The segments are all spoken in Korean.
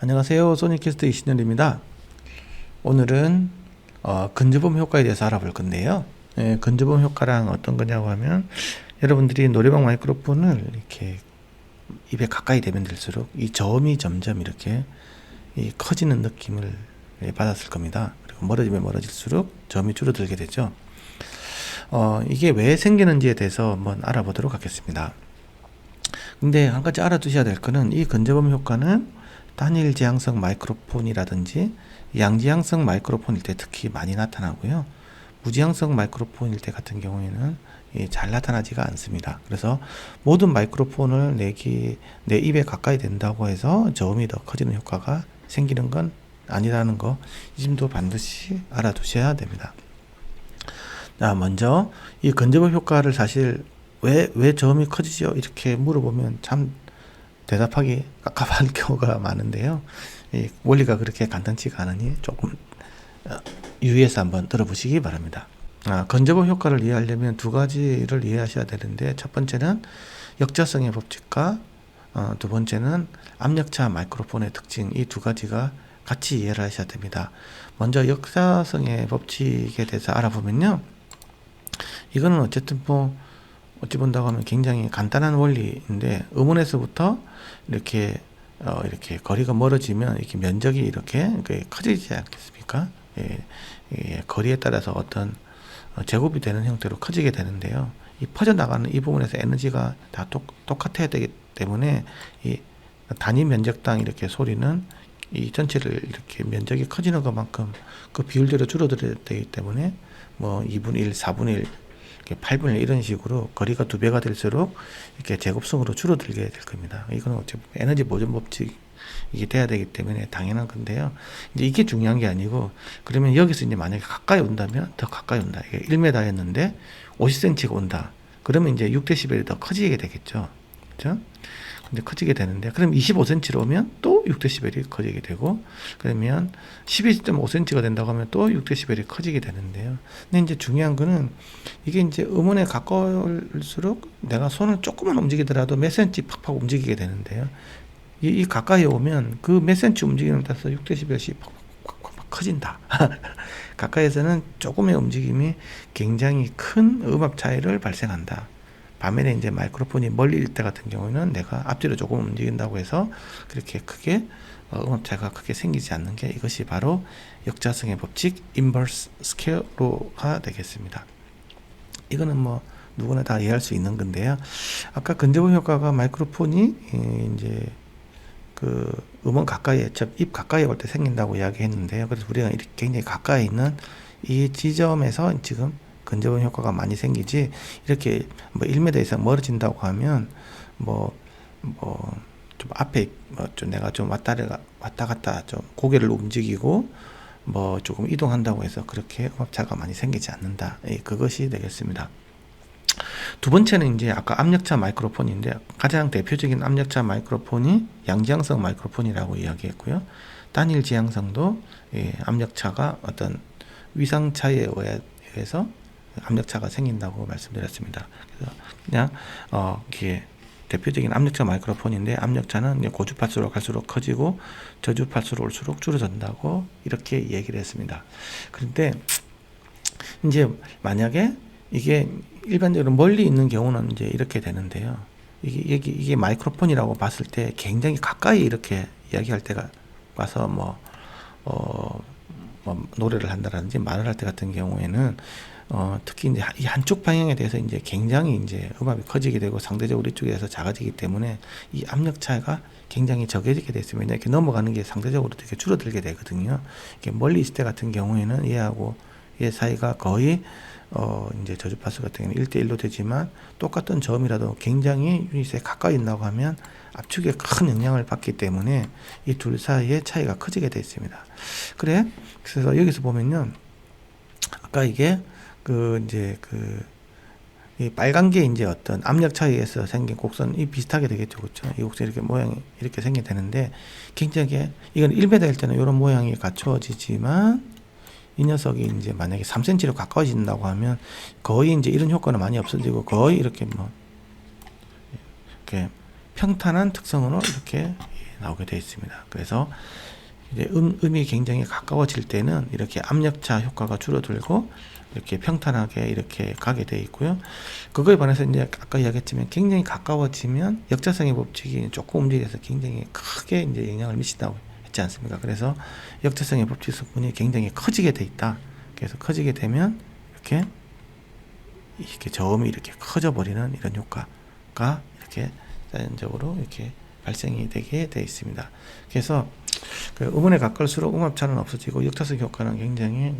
안녕하세요. 소니캐스트 이신현입니다. 오늘은 근접음 효과에 대해서 알아볼 건데요. 근접음 효과랑 어떤 거냐고 하면 여러분들이 노래방 마이크로폰을 이렇게 입에 가까이 대면 될수록 이 저음이 점점 이렇게 커지는 느낌을 받았을 겁니다. 그리고 멀어지면 멀어질수록 저음이 줄어들게 되죠. 이게 왜 생기는지에 대해서 한번 알아보도록 하겠습니다. 근데 한 가지 알아두셔야 될 거는 이 근접음 효과는 단일 지향성 마이크로폰이라든지 양지향성 마이크로폰일 때 특히 많이 나타나고요. 무지향성 마이크로폰일 때 같은 경우에는 잘 나타나지가 않습니다. 그래서 모든 마이크로폰을 내 입에 가까이 댄다고 해서 저음이 더 커지는 효과가 생기는 건 아니라는 거, 이 점도 반드시 알아두셔야 됩니다. 자, 먼저 이 근접음 효과를 사실 왜 저음이 커지죠? 이렇게 물어보면 참 대답하기 깝깝한 경우가 많은데요. 이 원리가 그렇게 간단치가 않으니 조금 유의해서 한번 들어보시기 바랍니다. 근접음 효과를 이해하려면 두 가지를 이해하셔야 되는데, 첫 번째는 역자성의 법칙과 두 번째는 압력차 마이크로폰의 특징, 이 두 가지가 같이 이해를 하셔야 됩니다. 먼저 역자성의 법칙에 대해서 알아보면요, 이거는 어쨌든 어찌 본다고 하면 굉장히 간단한 원리인데, 음원에서부터 이렇게 거리가 멀어지면 이렇게 면적이 이렇게 커지지 않겠습니까? 거리에 따라서 어떤 제곱이 되는 형태로 커지게 되는데요. 이 퍼져나가는 이 부분에서 에너지가 다 똑같아야 되기 때문에 이 단위 면적당 이렇게 소리는 이 전체를 이렇게 면적이 커지는 것만큼 그 비율대로 줄어들어야 되기 때문에 2분의 1, 4분의 1, 8분의 1 이런 식으로 거리가 2배가 될수록 이렇게 제곱성으로 줄어들게 될 겁니다. 이거는 어차피 에너지 보존 법칙이 돼야 되기 때문에 당연한 건데요. 이제 이게 중요한 게 아니고, 그러면 여기서 이제 만약에 가까이 온다면 더 가까이 온다. 이게 1m였는데 50cm가 온다. 그러면 이제 6dB이 더 커지게 되겠죠. 그렇죠? 근데 커지게 되는데, 그럼 25cm로 오면 또 6dB이 커지게 되고, 그러면 12.5cm가 된다고 하면 또 6dB이 커지게 되는데요. 근데 이제 중요한 거는 이게 이제 음원에 가까울수록 내가 손을 조금만 움직이더라도 몇 cm 팍팍 움직이게 되는데요. 이 가까이 오면 그 몇 cm 움직임에 따라서 6dB이 팍팍 커진다. 가까이에서는 조금의 움직임이 굉장히 큰 음압 차이를 발생한다. 반면에 이제 마이크로폰이 멀리 있을 때 같은 경우에는 내가 앞뒤로 조금 움직인다고 해서 그렇게 크게 음압차가 크게 생기지 않는 게, 이것이 바로 역자성의 법칙 인버스 스퀘어로가 되겠습니다. 이거는 누구나 다 이해할 수 있는 건데요. 아까 근접음 효과가 마이크로폰이 이제 그 음원 가까이에, 입 가까이에 올 때 생긴다고 이야기했는데요. 그래서 우리가 이렇게 굉장히 가까이 있는 이 지점에서 지금 근접음 효과가 많이 생기지, 이렇게 1m 이상 멀어진다고 하면 좀 앞에 좀 내가 좀 왔다 갔다 좀 고개를 움직이고 조금 이동한다고 해서 그렇게 음압차가 많이 생기지 않는다. 그것이 되겠습니다. 두 번째는 이제 아까 압력차 마이크로폰인데, 가장 대표적인 압력차 마이크로폰이 양지향성 마이크로폰이라고 이야기했고요. 단일 지향성도 압력차가 어떤 위상 차이에 의해서 압력차가 생긴다고 말씀드렸습니다. 그래서 그냥 이게 대표적인 압력차 마이크로폰인데, 압력차는 고주파수로 갈수록 커지고 저주파수로 올수록 줄어든다고 이렇게 얘기를 했습니다. 그런데 이제 만약에 이게 일반적으로 멀리 있는 경우는 이제 이렇게 되는데요. 이게 마이크로폰이라고 봤을 때 굉장히 가까이 이렇게 이야기할 때가 와서 노래를 한다든지 말을 할 때 같은 경우에는 특히 이제 이 한쪽 방향에 대해서 이제 굉장히 이제 음압이 커지게 되고 상대적으로 이쪽에서 작아지기 때문에 이 압력 차이가 굉장히 적어지게 됐습니다. 이렇게 넘어가는 게 상대적으로 되게 줄어들게 되거든요. 이게 멀리 있을 때 같은 경우에는 얘하고 얘 사이가 거의 이제 저주파수 같은 경우는 1대1로 되지만, 똑같은 저음이라도 굉장히 유닛에 가까이 있다고 하면 압축에 큰 영향을 받기 때문에 이 둘 사이의 차이가 커지게 되어 있습니다. 그래서 여기서 보면요, 아까 이게 이 빨간 게 이제 어떤 압력 차이에서 생긴 곡선이 비슷하게 되겠죠. 그렇죠? 이 곡선이 이렇게 모양이 이렇게 생기게 되는데, 굉장히 이건 1m일 때는 이런 모양이 갖춰지지만, 이 녀석이 이제 만약에 3cm로 가까워진다고 하면 거의 이제 이런 효과는 많이 없어지고, 거의 이렇게 평탄한 특성으로 이렇게 나오게 되어 있습니다. 그래서 이제 음이 굉장히 가까워질 때는 이렇게 압력차 효과가 줄어들고 이렇게 평탄하게 이렇게 가게 되어 있고요. 그거에 반해서 이제 아까 이야기했지만 굉장히 가까워지면 역자성의 법칙이 조금 움직여서 굉장히 크게 이제 영향을 미친다고 했지 않습니까? 그래서 역자성의 법칙 성분이 굉장히 커지게 돼 있다. 그래서 커지게 되면 이렇게 저음이 이렇게 커져 버리는 이런 효과가 이렇게 자연적으로 이렇게 발생이 되게 되어 있습니다. 그래서 그 음원에 가까울수록 음압차는 없어지고 역자성 효과는 굉장히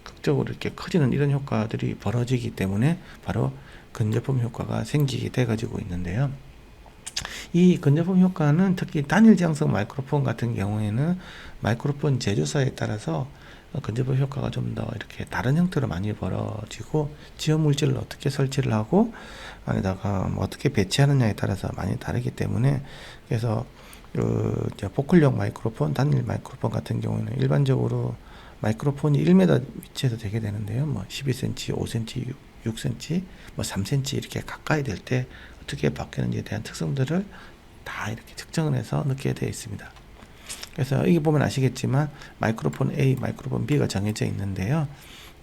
극적으로 이렇게 커지는 이런 효과들이 벌어지기 때문에 바로 근접음 효과가 생기게 돼 가지고 있는데요. 이 근접음 효과는 특히 단일 지향성 마이크로폰 같은 경우에는 마이크로폰 제조사에 따라서 근접음 효과가 좀 더 이렇게 다른 형태로 많이 벌어지고 지연 물질을 어떻게 설치를 하고 안에다가 뭐 어떻게 배치하느냐에 따라서 많이 다르기 때문에 그래서 보클용 마이크로폰, 단일 마이크로폰 같은 경우는 일반적으로 마이크로폰이 1m 위치에서 되게 되는데요. 뭐 12cm, 5cm, 6cm, 뭐 3cm 이렇게 가까이 될 때 어떻게 바뀌는지에 대한 특성들을 다 이렇게 측정을 해서 넣게 되어 있습니다. 그래서 여기 보면 아시겠지만 마이크로폰 A, 마이크로폰 B가 정해져 있는데요.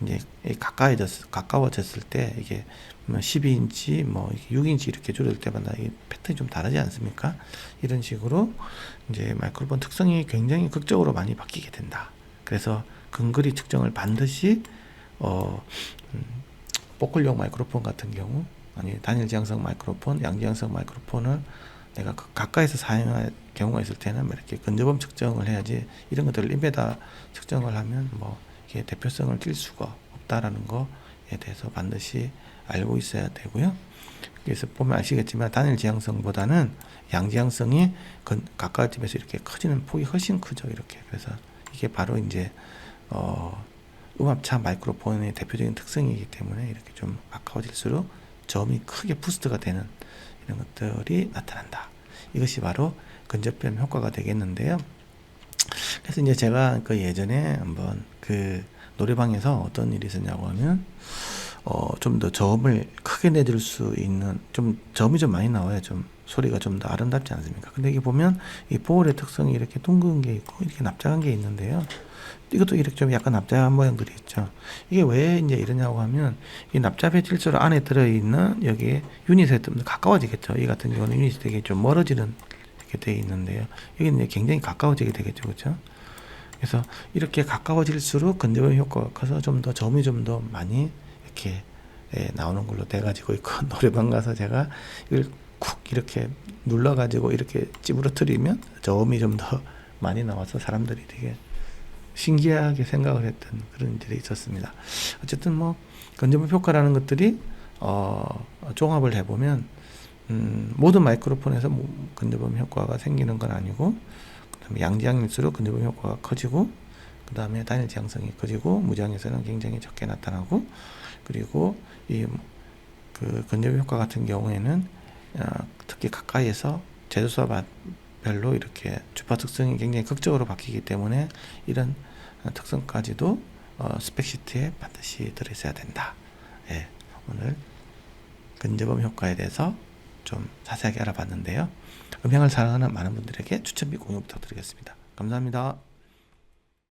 이제 가까워졌을 때 이게 12인치, 뭐 6인치 이렇게 줄일 때마다 이 패턴이 좀 다르지 않습니까? 이런 식으로 이제 마이크로폰 특성이 굉장히 극적으로 많이 바뀌게 된다. 그래서 근거리 측정을 반드시 보클용 마이크로폰 같은 경우 아니 단일 지향성 마이크로폰, 양지향성 마이크로폰을 내가 가까이서 사용할 경우가 있을 때는 이렇게 근접음 측정을 해야지 이런 것들을 1m 측정을 하면 뭐 이게 대표성을 띌 수가 없다라는 거에 대해서 반드시 알고 있어야 되고요. 그래서 보면 아시겠지만 단일 지향성보다는 양지향성이 가까워지면서 이렇게 커지는 폭이 훨씬 크죠. 이렇게 그래서 이게 바로 이제 음압차 마이크로폰의 대표적인 특성이기 때문에 이렇게 좀 가까워질수록 저음이 크게 부스트가 되는 이런 것들이 나타난다. 이것이 바로 근접변 효과가 되겠는데요. 그래서 이제 제가 그 예전에 한번 그 노래방에서 어떤 일이 있었냐고 하면 좀 더 저음을 크게 내줄 수 있는 좀 저음이 좀 많이 나와야 좀 소리가 좀 더 아름답지 않습니까? 근데 이게 보면 이 보울의 특성이 이렇게 둥근 게 있고 이렇게 납작한 게 있는데요. 이것도 이렇게 좀 약간 납작한 모양들이 있죠. 이게 왜 이제 이러냐고 하면 이 납작의 질소를 안에 들어있는 여기에 유닛에 좀 가까워지겠죠. 이 같은 경우는 유닛이 되게 좀 멀어지는 이렇게 되어 있는데요. 여기는 이제 굉장히 가까워지게 되겠죠, 그렇죠? 그래서 이렇게 가까워질수록 근접음 효과가 커서 좀 더 저음이 좀 더 많이 이렇게 나오는 걸로 돼가지고 있고 노래방 가서 제가 이걸 쿡 이렇게 눌러가지고 이렇게 찌부러뜨리면 저음이 좀 더 많이 나와서 사람들이 되게 신기하게 생각을 했던 그런 일이 있었습니다. 어쨌든 뭐 근접음 효과라는 것들이 종합을 해보면 모든 마이크로폰에서 근접음 효과가 생기는 건 아니고 그다음에 양지향일수록 근접음 효과가 커지고 그 다음에 단일 지향성이 커지고 무지향에서는 굉장히 적게 나타나고 그리고 이 그 근접음 효과 같은 경우에는 특히 가까이에서 제조사 별로 이렇게 주파 특성이 굉장히 극적으로 바뀌기 때문에 이런 특성까지도 스펙 시트에 반드시 들어있어야 된다. 예, 오늘 근접음 효과에 대해서 좀 자세하게 알아봤는데요. 음향을 사랑하는 많은 분들에게 추천 및 공유 부탁드리겠습니다. 감사합니다.